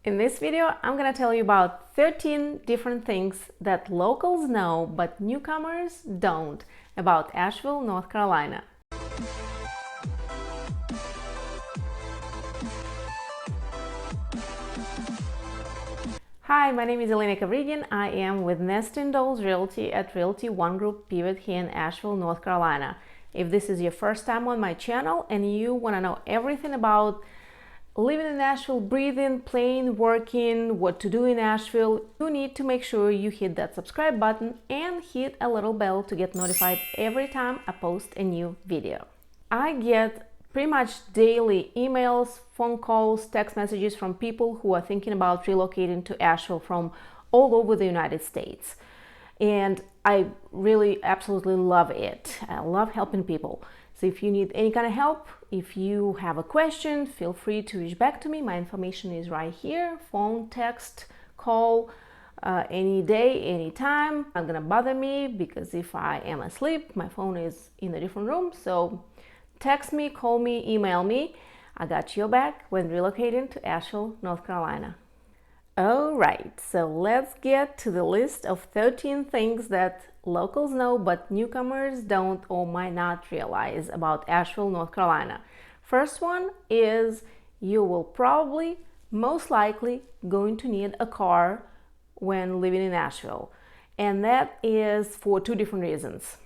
In this video, I'm gonna tell you about 13 different things that locals know but newcomers don't about Asheville, North Carolina. Hi, my name is 𝕊𝕉𝕋𝕋. I am with ℍ𝕠𝕟𝕟𝕼 Realty at Realty One Group Pivot here in Asheville, North Carolina. If this is your first time on my channel and you want to know everything about living in Asheville, breathing, playing, working, what to do in Asheville, you need to make sure you hit that subscribe button and hit a little bell to get notified every time I post a new video. I get pretty much daily emails, phone calls, text messages from people who are thinking about relocating to Asheville from all over the United States. And I really absolutely love it. I love helping people. So if you need any kind of help, if you have a question, feel free to reach back to me. My information is right here. Phone, text, call, any day, anytime. Not gonna bother me because if I am asleep, my phone is in a different room. So text me, call me, email me. I got your back when relocating to Asheville, North Carolina. All right, so let's get to the list of 13 things that locals know but newcomers don't or might not realize about Asheville, North Carolina. First one is you will probably, most likely, going to need a car when living in Asheville. And that is for two different reasons.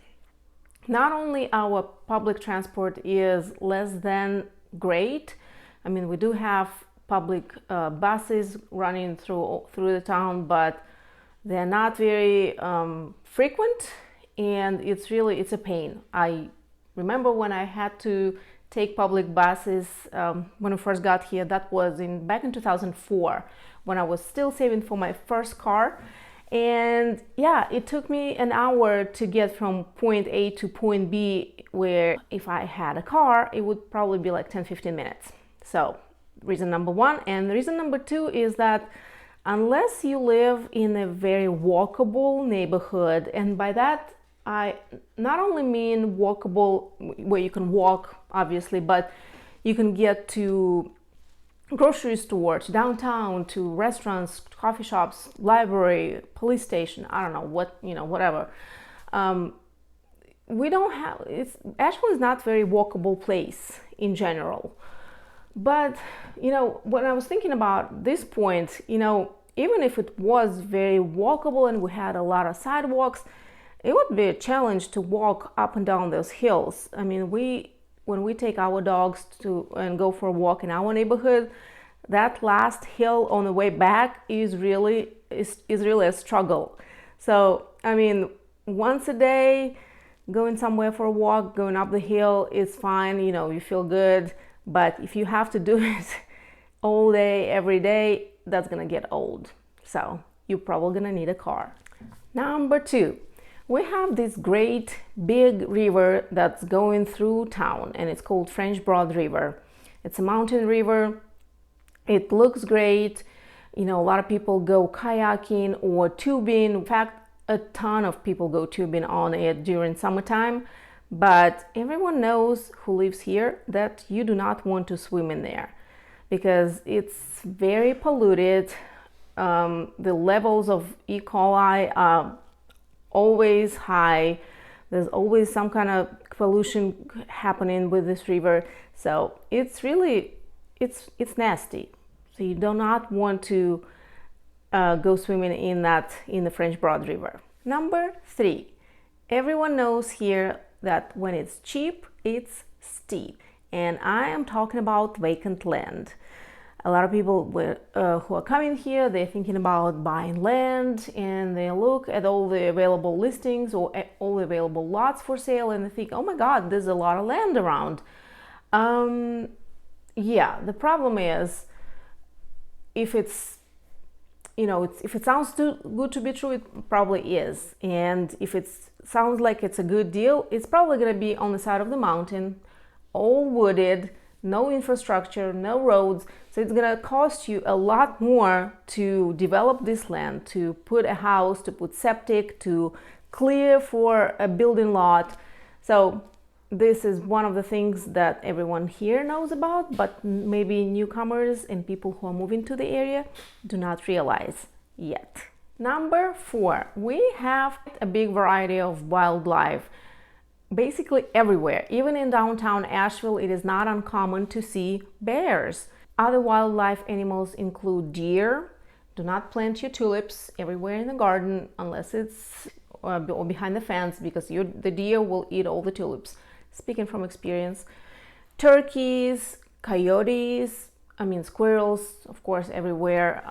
Not only our public transport is less than great, I mean, we do have public buses running through the town, but they're not very frequent, and it's a pain. I remember when I had to take public buses when I first got here. That was back in 2004 when I was still saving for my first car. And yeah, it took me an hour to get from point A to point B, where if I had a car, it would probably be like 10-15 minutes. So reason number one. And reason number two is that unless you live in a very walkable neighborhood, and by that I not only mean walkable where you can walk obviously, but you can get to grocery store, to downtown, to restaurants, coffee shops, library, police station, I don't know what, whatever. We don't have, Asheville is not very walkable place in general. But, when I was thinking about this point, even if it was very walkable and we had a lot of sidewalks, it would be a challenge to walk up and down those hills. I mean, when we take our dogs and go for a walk in our neighborhood, that last hill on the way back is really a struggle. So, I mean, once a day, going somewhere for a walk, going up the hill is fine, you feel good. But if you have to do it all day, every day, that's gonna get old. So you're probably gonna need a car. Number two, we have this great big river that's going through town, and it's called French Broad River. It's a mountain river. It looks great. A lot of people go kayaking or tubing. In fact, a ton of people go tubing on it during summertime. But everyone knows who lives here that you do not want to swim in there because it's very polluted. The levels of E. coli are always high. There's always some kind of pollution happening with this river. So it's nasty. So you do not want to go swimming in the French Broad River. Number three, everyone knows here that when it's cheap, it's steep. And I am talking about vacant land. A lot of people who are coming here, they're thinking about buying land, and they look at all the available listings or all the available lots for sale, and they think, oh my God, there's a lot of land around. Yeah, the problem is if it sounds too good to be true, it probably is. And if it sounds like it's a good deal, it's probably going to be on the side of the mountain, all wooded, no infrastructure, no roads. So it's going to cost you a lot more to develop this land, to put a house, to put septic, to clear for a building lot. So this is one of the things that everyone here knows about, but maybe newcomers and people who are moving to the area do not realize yet. Number 4, we have a big variety of wildlife basically everywhere. Even in downtown Asheville, it is not uncommon to see bears. Other wildlife animals include deer. Do not plant your tulips everywhere in the garden unless it's or behind the fence, because the deer will eat all the tulips. Speaking from experience. Turkeys, coyotes, squirrels, of course, everywhere.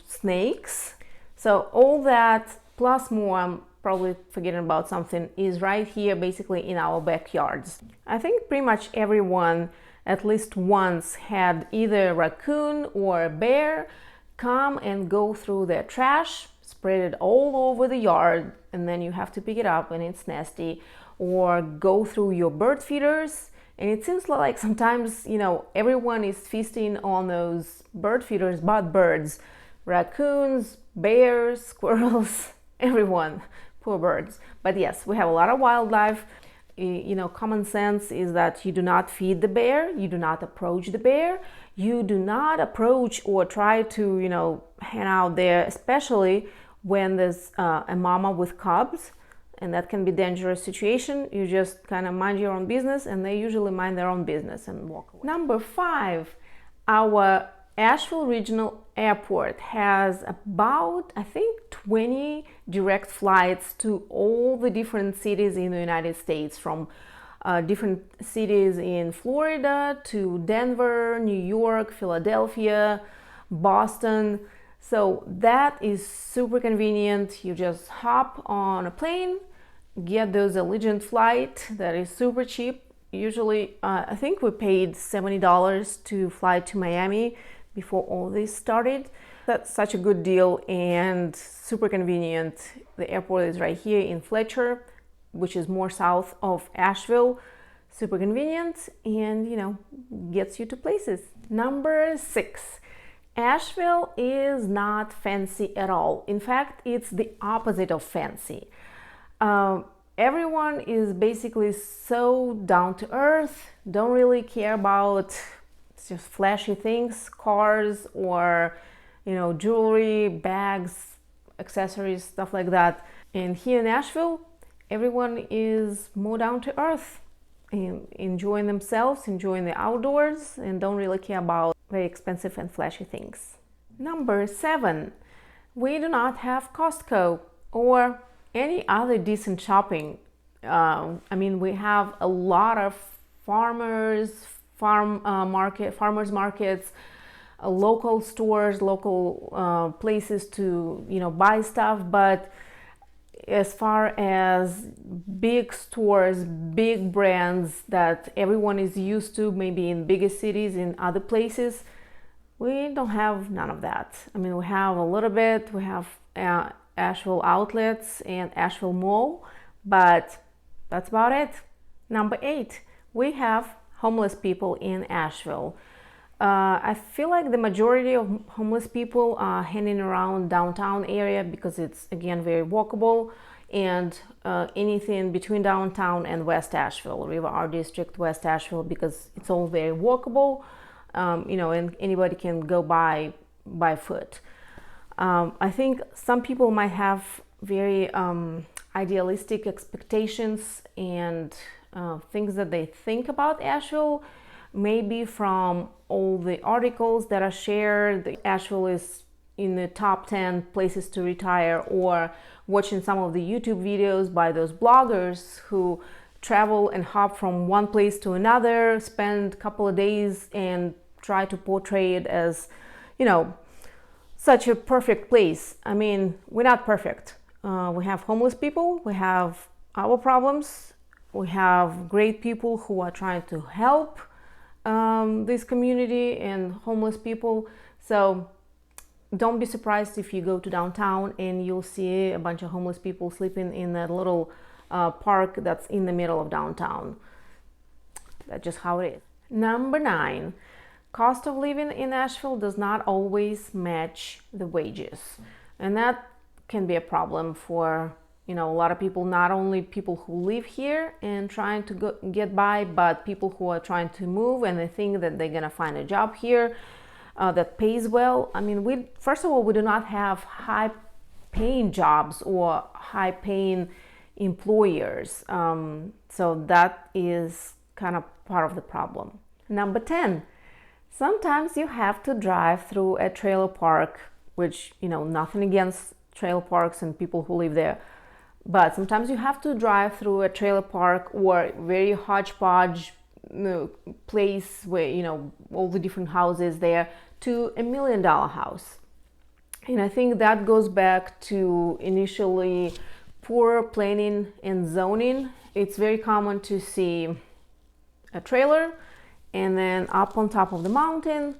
Snakes. So all that plus more, I'm probably forgetting about something, is right here basically in our backyards. I think pretty much everyone at least once had either a raccoon or a bear come and go through their trash, spread it all over the yard, and then you have to pick it up and it's nasty, or go through your bird feeders. And it seems like sometimes, everyone is feasting on those bird feeders but birds. Raccoons, bears, squirrels, everyone. Poor birds. But yes, we have a lot of wildlife. Common sense is that you do not feed the bear, you do not approach the bear, you do not approach or try to, hang out there, especially when there's a mama with cubs. And that can be a dangerous situation. You just kind of mind your own business, and they usually mind their own business and walk away. Number 5, our Asheville Regional Airport has about, I think, 20 direct flights to all the different cities in the United States, from different cities in Florida to Denver, New York, Philadelphia, Boston. So that is super convenient. You just hop on a plane, get those Allegiant flight that is super cheap. Usually, I think we paid $70 to fly to Miami before all this started. That's such a good deal and super convenient. The airport is right here in Fletcher, which is more south of Asheville. Super convenient and, gets you to places. Number 6. Asheville is not fancy at all. In fact, it's the opposite of fancy. Everyone is basically so down to earth, don't really care about just flashy things, cars or, jewelry, bags, accessories, stuff like that. And here in Asheville, everyone is more down to earth, enjoying themselves, enjoying the outdoors, and don't really care about very expensive and flashy things. Number 7, we do not have Costco or any other decent shopping. We have a lot of farmers markets, local stores, local places to buy stuff, but as far as big stores, big brands that everyone is used to, maybe in bigger cities, in other places, we don't have none of that. We have a little bit. We have Asheville Outlets and Asheville Mall, but that's about it. Number 8, we have homeless people in Asheville. I feel like the majority of homeless people are hanging around downtown area because it's, again, very walkable, and anything between downtown and West Asheville, River Art District, West Asheville, because it's all very walkable, and anybody can go by foot. I think some people might have very idealistic expectations and things that they think about Asheville, maybe from all the articles that are shared. Asheville is in the top 10 places to retire, or watching some of the YouTube videos by those bloggers who travel and hop from one place to another, spend a couple of days and try to portray it as, such a perfect place. We're not perfect. We have homeless people, we have our problems, we have great people who are trying to help this community and homeless people. So don't be surprised if you go to downtown and you'll see a bunch of homeless people sleeping in that little park that's in the middle of downtown. That's just how it is. Number 9, cost of living in Asheville does not always match the wages, and that can be a problem for a lot of people, not only people who live here and trying to get by, but people who are trying to move and they think that they're gonna find a job here that pays well. I mean, first of all, we do not have high-paying jobs or high-paying employers, so that is kind of part of the problem. Number 10, sometimes you have to drive through a trailer park, which, nothing against trailer parks and people who live there, but sometimes you have to drive through a trailer park or very hodgepodge place where, all the different houses there, to $1 million house. And I think that goes back to initially poor planning and zoning. It's very common to see a trailer and then up on top of the mountain,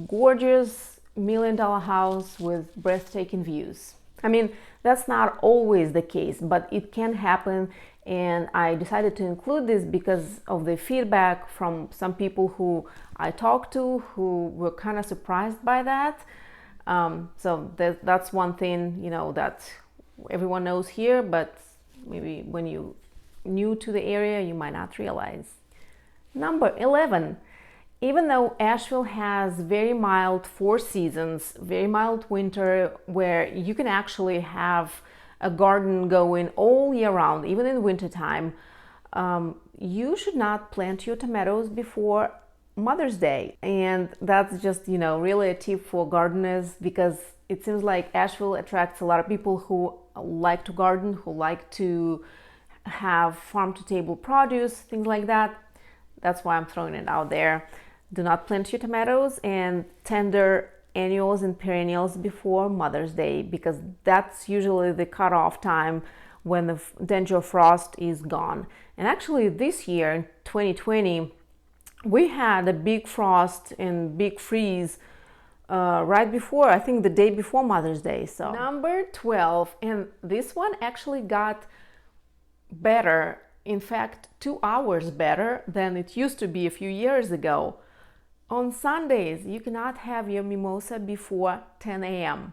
gorgeous $1 million house with breathtaking views. I mean, that's not always the case, but it can happen, and I decided to include this because of the feedback from some people who I talked to who were kind of surprised by that. So that's one thing, that everyone knows here, but maybe when you're new to the area, you might not realize. Number 11, even though Asheville has very mild 4 seasons, very mild winter, where you can actually have a garden going all year round, even in wintertime, you should not plant your tomatoes before Mother's Day. And that's just, really a tip for gardeners, because it seems like Asheville attracts a lot of people who like to garden, who like to have farm-to-table produce, things like that. That's why I'm throwing it out there. Do not plant your tomatoes and tender annuals and perennials before Mother's Day, because that's usually the cutoff time when the danger of frost is gone. And actually this year, in 2020, we had a big frost and big freeze right before, I think the day before Mother's Day. So number 12, and this one actually got better, in fact 2 hours better than it used to be a few years ago. On Sundays, you cannot have your mimosa before 10 a.m.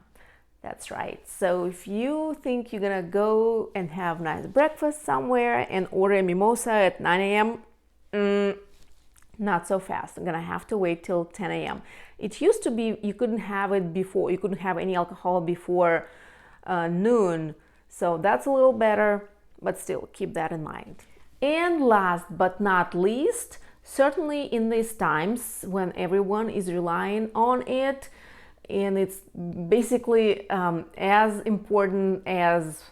That's right. So if you think you're gonna go and have nice breakfast somewhere and order a mimosa at 9 a.m., not so fast. I'm gonna have to wait till 10 a.m. It used to be you couldn't have it before, you couldn't have any alcohol before noon. So that's a little better, but still keep that in mind. And last but not least, certainly in these times when everyone is relying on it, and it's basically as important as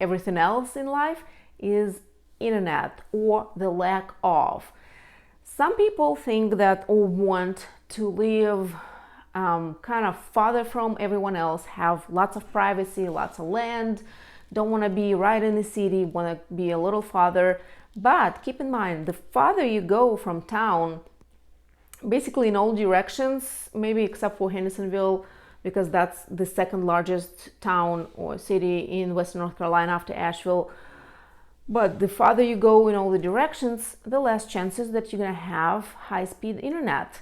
everything else in life, is internet or the lack of. Some people think that or want to live kind of farther from everyone else, have lots of privacy, lots of land, don't want to be right in the city, want to be a little farther. But keep in mind, the farther you go from town, basically in all directions, maybe except for Hendersonville, because that's the second largest town or city in Western North Carolina after Asheville. But the farther you go in all the directions, the less chances that you're going to have high-speed internet.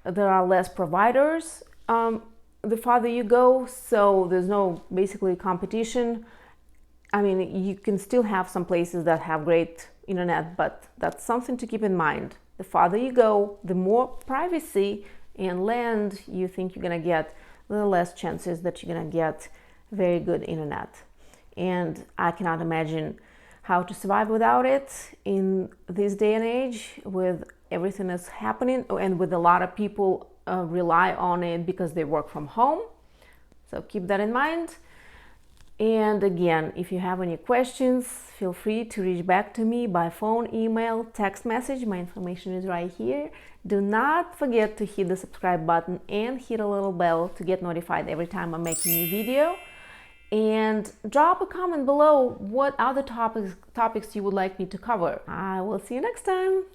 There are less providers the farther you go, so there's no basically competition. I mean, you can still have some places that have great internet, but that's something to keep in mind. The farther you go, the more privacy and land you think you're gonna get, the less chances that you're gonna get very good internet. And I cannot imagine how to survive without it in this day and age, with everything that's happening and with a lot of people rely on it because they work from home. So keep that in mind. And again, if you have any questions, feel free to reach back to me by phone, email, text message. My information is right here. Do not forget to hit the subscribe button and hit a little bell to get notified every time I make a new video. And drop a comment below what other topics you would like me to cover. I will see you next time.